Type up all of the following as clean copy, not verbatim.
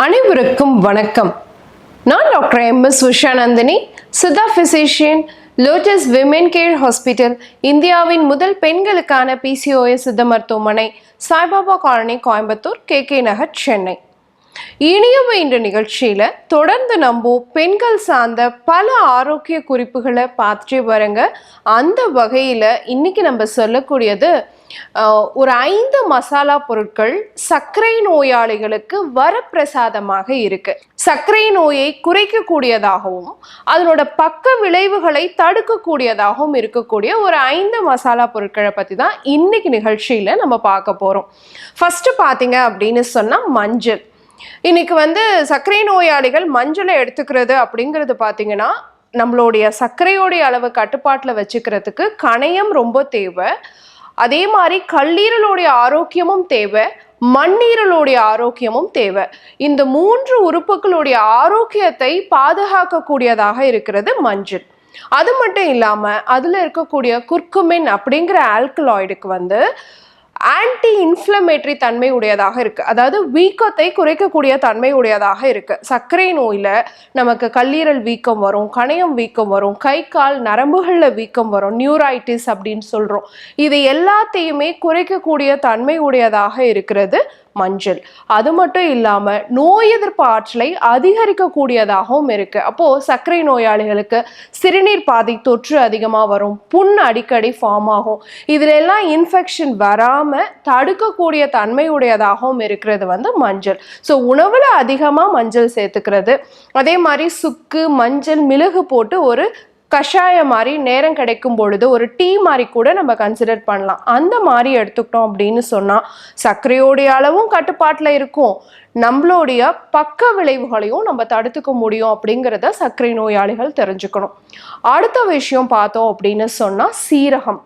அனைவருக்கும் வணக்கம். நான் doctor MS. Usha Nandhini, Siddha physician, lotus women care hospital, இந்தியாவின் முதல் பெண்களுக்கான PCOS சித்த மருத்துவமனை, சாய்பாபா காலனி, கோயம்புத்தூர், KK நகர், சென்னை. இனியும் இந்த நிகழ்ச்சியில தொடர்ந்து நம்ம பெண்கள் சார்ந்த பல ஆரோக்கிய குறிப்புகளை பார்த்துட்டே வரங்க. அந்த வகையில இன்னைக்கு நம்ம சொல்லக்கூடியது ஒரு 5 மசாலா பொருட்கள் சர்க்கரை நோயாளிகளுக்கு வரப்பிரசாதமாக இருக்கு. சர்க்கரை நோயை குறைக்கக்கூடியதாகவும் அதனோட பக்க விளைவுகளை தடுக்கக்கூடியதாகவும் இருக்கக்கூடிய ஒரு 5 மசாலா பொருட்களை பத்தி தான் இன்னைக்கு நிகழ்ச்சியில நம்ம பார்க்க போறோம். ஃபர்ஸ்ட் பாத்தீங்க அப்படின்னு சொன்னா மஞ்சள். இன்னைக்கு சர்க்கரை நோயாளிகள் மஞ்சளை எடுத்துக்கிறது அப்படிங்கிறது பார்த்தீங்கன்னா நம்மளுடைய சர்க்கரையோடைய அளவு கட்டுப்பாட்டில் வச்சுக்கிறதுக்கு கணையம் ரொம்ப தேவை. அதே மாதிரி கல்லீரலுடைய ஆரோக்கியமும் தேவை, மண்ணீரலுடைய ஆரோக்கியமும் தேவை. இந்த 3 உறுப்புகளுடைய ஆரோக்கியத்தை பாதுகாக்கக்கூடியதாக இருக்கிறது மஞ்சள். அது மட்டும் இல்லாமல் அதில் இருக்கக்கூடிய குர்குமின் அப்படிங்கிற ஆல்கலாய்டுக்கு ஆன்டி இன்ஃப்ளமேட்டரி தன்மை உடையதாக இருக்கு. அதாவது வீக்கத்தை குறைக்கக்கூடிய தன்மை உடையதாக இருக்கு. சர்க்கரை நோயில நமக்கு கல்லீரல் வீக்கம் வரும், கணையம் வீக்கம் வரும், கை கால் நரம்புகளில் வீக்கம் வரும், நியூரைட்டிஸ் அப்படின்னு சொல்றோம். இது எல்லாத்தையுமே குறைக்கக்கூடிய தன்மை உடையதாக இருக்கிறது மஞ்சள். அது மட்டும் இல்லாம நோய் எதிர்ப்பு ஆற்றலை அதிகரிக்கக்கூடியதாகவும் இருக்கு. அப்போ சர்க்கரை நோயாளிகளுக்கு சிறுநீர் பாதை தொற்று அதிகமா வரும், புண் அடிக்கடி ஃபார்ம் ஆகும். இதுல எல்லாம் இன்ஃபெக்ஷன் வராம தடுக்கக்கூடிய தன்மை உடையதாகவும் இருக்கிறது மஞ்சள். ஸோ உணவுல அதிகமா மஞ்சள் சேர்த்துக்கிறது, அதே மாதிரி சுக்கு, மஞ்சள், மிளகு போட்டு ஒரு கஷாயம் மாதிரி நேரம் கிடைக்கும் பொழுது ஒரு டீ மாதிரி கூட நம்ம கன்சிடர் பண்ணலாம். அந்த மாதிரி எடுத்துக்கிட்டோம் அப்படின்னு சொன்னால் சர்க்கரையோடைய அளவும் கட்டுப்பாட்டில் இருக்கும், நம்மளுடைய பக்க விளைவுகளையும் நம்ம தடுத்துக்க முடியும் அப்படிங்கிறத சர்க்கரை நோயாளிகள் தெரிஞ்சுக்கணும். அடுத்த விஷயம் பார்த்தோம் அப்படின்னு சொன்னால் சீரகம்.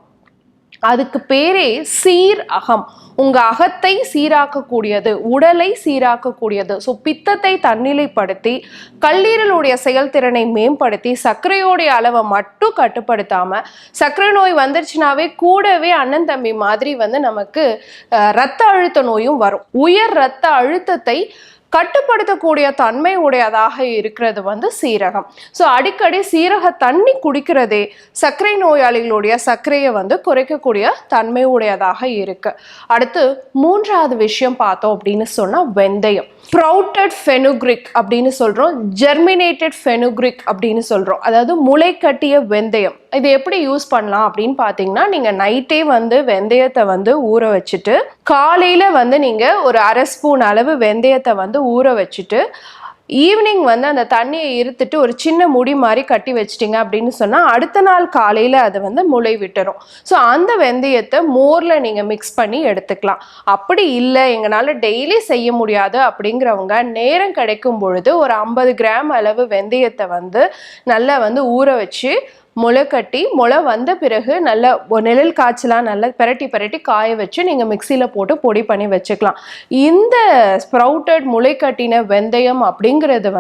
அதுக்கு பேரே சீர் அகம். உங்க அகத்தை சீராக்கக்கூடியது, உடலை சீராக்கக்கூடியது. ஸோ பித்தத்தை தன்னிலைப்படுத்தி கல்லீரலுடைய செயல்திறனை மேம்படுத்தி சர்க்கரையோடைய அளவை மட்டும் கட்டுப்படுத்தாம, சர்க்கரை நோய் வந்துருச்சுனாவே கூடவே அண்ணன் தம்பி மாதிரி நமக்கு இரத்த அழுத்த நோயும் வரும். உயர் இரத்த அழுத்தத்தை கட்டுப்படுத்தக்கூடிய தன்மை உடையதாக இருக்கிறது சீரகம். ஸோ அடிக்கடி சீரக தண்ணி குடிக்கிறதே சர்க்கரை நோயாளிகளுடைய சர்க்கரையை குறைக்கக்கூடிய தன்மை உடையதாக இருக்கு. அடுத்து 3வது விஷயம் பார்த்தோம் அப்படின்னு சொன்னா வெந்தயம். ஸ்ப்ரவுட்டட் ஃபெனுக்ரிக் அப்படின்னு சொல்றோம், ஜெர்மினேட்டட் ஃபெனுக்ரிக் அப்படின்னு சொல்றோம். அதாவது முளை கட்டிய வெந்தயம். இது எப்படி யூஸ் பண்ணலாம் அப்படின்னு பார்த்தீங்கன்னா, நீங்க நைட்டே வெந்தயத்தை ஊற வச்சுட்டு காலையில நீங்க ஒரு அரை ஸ்பூன் அளவு வெந்தயத்தை ஊற வச்சுட்டு ஈவினிங் அந்த தண்ணியை இருத்துட்டு ஒரு சின்ன முடி மாதிரி கட்டி வச்சிட்டிங்க அப்படின்னு சொன்னால் அடுத்த நாள் காலையில் அது முளை விட்டுரும். ஸோ அந்த வெந்தயத்தை மோரில் நீங்கள் மிக்ஸ் பண்ணி எடுத்துக்கலாம். அப்படி இல்லை எங்களால் டெய்லி செய்ய முடியாது அப்படிங்கிறவங்க நேரம் கிடைக்கும் பொழுது ஒரு 50 கிராம் அளவு வெந்தயத்தை நல்லா ஊற வச்சு முளை கட்டி முளை வந்த பிறகு நல்ல நிழல் காய்ச்சலாம், நல்லா பெரட்டி காய வச்சு நீங்கள் மிக்சியில் போட்டு பொடி பண்ணி வச்சுக்கலாம். இந்த ஸ்ப்ரவுட்டட் முளை கட்டின வெந்தயம் அப்படிங்கிறது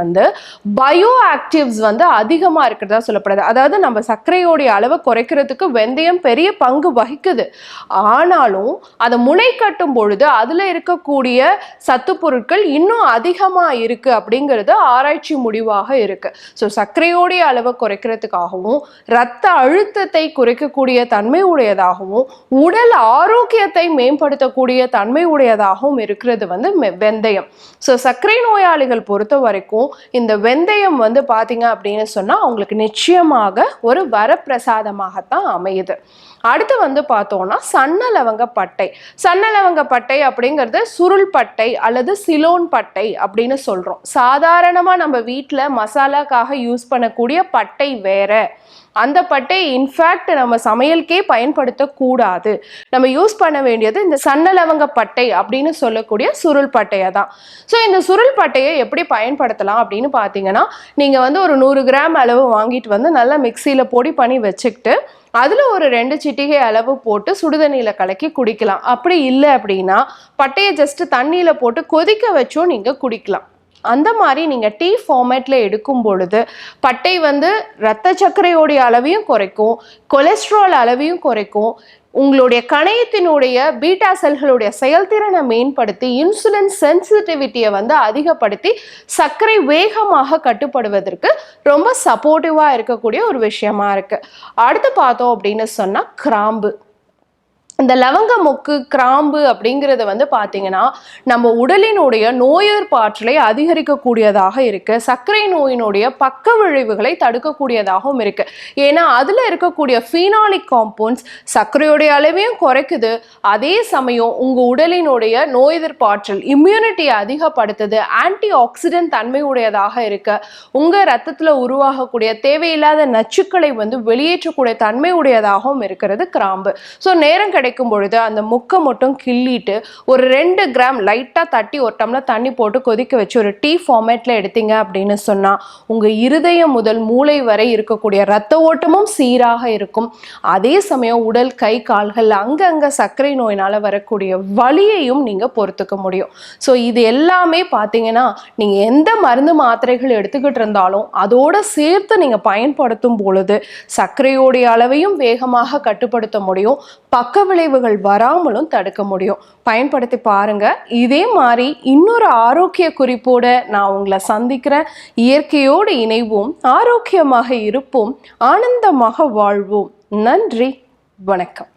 பயோ ஆக்டிவ்ஸ் அதிகமாக இருக்கிறதா சொல்லப்படுது. அதாவது நம்ம சர்க்கரையோடைய அளவை குறைக்கிறதுக்கு வெந்தயம் பெரிய பங்கு வகிக்குது. ஆனாலும் அதை முளை கட்டும் பொழுது அதில் இருக்கக்கூடிய சத்து பொருட்கள் இன்னும் அதிகமாக இருக்குது அப்படிங்கிறது ஆராய்ச்சி முடிவாக இருக்குது. ஸோ சர்க்கரையோடைய அளவை குறைக்கிறதுக்காகவும் இரத்த அழுத்தத்தை குறைக்கக்கூடிய தன்மை உடையதாகவும் உடல் ஆரோக்கியத்தை மேம்படுத்தக்கூடிய தன்மை உடையதாகவும் இருக்கிறது வெந்தயம். ஸோ சர்க்கரை நோயாளிகள் பொறுத்த வரைக்கும் இந்த வெந்தயம் பார்த்தீங்க அப்படின்னு சொன்னால் அவங்களுக்கு நிச்சயமாக ஒரு வரப்பிரசாதமாகத்தான் அமையுது. அடுத்து பார்த்தோம்னா சன்னலவங்க பட்டை. சன்னலவங்க பட்டை அப்படிங்கிறது சுருள் பட்டை அல்லது சிலோன் பட்டை அப்படின்னு சொல்கிறோம். சாதாரணமாக நம்ம வீட்டில் மசாலாக்காக யூஸ் பண்ணக்கூடிய பட்டை வேற. அந்த பட்டை இன்ஃபேக்ட் நம்ம சமையலுக்கே பயன்படுத்தக்கூடாது. நம்ம யூஸ் பண்ண வேண்டியது இந்த சன்னலவங்க பட்டை அப்படின்னு சொல்லக்கூடிய சுருள் பட்டையை தான். ஸோ இந்த சுருள் பட்டையை எப்படி பயன்படுத்தலாம் அப்படின்னு பார்த்தீங்கன்னா, நீங்கள் ஒரு 100 கிராம் அளவு வாங்கிட்டு நல்லா மிக்சியில் பொடி பண்ணி வச்சுக்கிட்டு அதில் ஒரு 2 சிட்டிகை அளவு போட்டு சுடுதண்ணியில் கலக்கி குடிக்கலாம். அப்படி இல்லை அப்படின்னா பட்டையை ஜஸ்ட் தண்ணியில் போட்டு கொதிக்க வச்சும் நீங்கள் குடிக்கலாம். அந்த மாதிரி நீங்கள் டீ ஃபார்மேட்டில் எடுக்கும் பொழுது பட்டை இரத்த சர்க்கரையோடைய அளவையும் குறைக்கும், கொலஸ்ட்ரால் அளவையும் குறைக்கும், உங்களுடைய கணையத்தினுடைய பீட்டா செல்களுடைய செயல்திறனை மேம்படுத்தி இன்சுலின் சென்சிட்டிவிட்டியை வந்து அதிகப்படுத்தி சர்க்கரை வேகமாக கட்டுப்படுவதற்கு ரொம்ப சப்போர்ட்டிவா இருக்கக்கூடிய ஒரு விஷயமா இருக்கு. அடுத்து பார்த்தோம் அப்படின்னு சொன்னா கிராம்பு. இந்த லவங்க மொக்கு கிராம்பு அப்படிங்கிறது வந்து பார்த்தீங்கன்னா நம்ம உடலினுடைய நோய் எதிர்ப்பு ஆற்றலை அதிகரிக்கக்கூடியதாக இருக்கு. சர்க்கரை நோயினுடைய பக்க விளைவுகளை தடுக்கக்கூடியதாகவும் இருக்கு. ஏன்னா அதுல இருக்கக்கூடிய ஃபீனாலிக் காம்பவுண்ட்ஸ் சர்க்கரையுடைய அளவையும் குறைக்குது, அதே சமயம் உங்க உடலினுடைய நோய் எதிர்ப்பு ஆற்றல் இம்யூனிட்டியை அதிகப்படுத்துது, ஆன்டி ஆக்சிடென்ட் தன்மை உடையதாக இருக்கு. உங்க ரத்தத்துல உருவாகக்கூடிய தேவையில்லாத நச்சுக்களை வந்து வெளியேற்றக்கூடிய தன்மை உடையதாகவும் இருக்கிறது கிராம்பு. ஸோ நேரம் கிடைக்கும் பொழுது அந்த முக்கை மட்டும் கிள்ளிட்டு ஒரு 2 கிராம் லைட்டா தட்டி ஒரு டம்ளர் தண்ணி போட்டு கொதிக்க வச்சு ஒரு டீ ஃபார்மேட்ல எடுத்தீங்க அப்படின்னு சொன்னா உங்க இருதயம் முதல் மூளை வரை இருக்கக்கூடிய ரத்த ஓட்டமும் சீராக இருக்கும். அதே சமயம் உடல் கை கால்கள் அங்கங்க சர்க்கரை நோயினால வரக்கூடிய வலியையும் நீங்க பொறுத்துக்க முடியும். ஸோ இது எல்லாமே பார்த்தீங்கன்னா நீங்க எந்த மருந்து மாத்திரைகள் எடுத்துக்கிட்டு இருந்தாலும் அதோட சேர்த்து நீங்க பயன்படுத்தும் பொழுது சர்க்கரையோடைய அளவையும் வேகமாக கட்டுப்படுத்த முடியும், பக்க விளைவுகள் வராமலும் தடுக்க முடியும். பயன்படுத்தி பாருங்க. இதே மாதிரி இன்னொரு ஆரோக்கிய குறிப்போட நான் உங்களை சந்திக்கிறேன். இயற்கையோடு இணைவோம், ஆரோக்கியமாக இருப்போம், ஆனந்தமாக வாழ்வோம். நன்றி, வணக்கம்.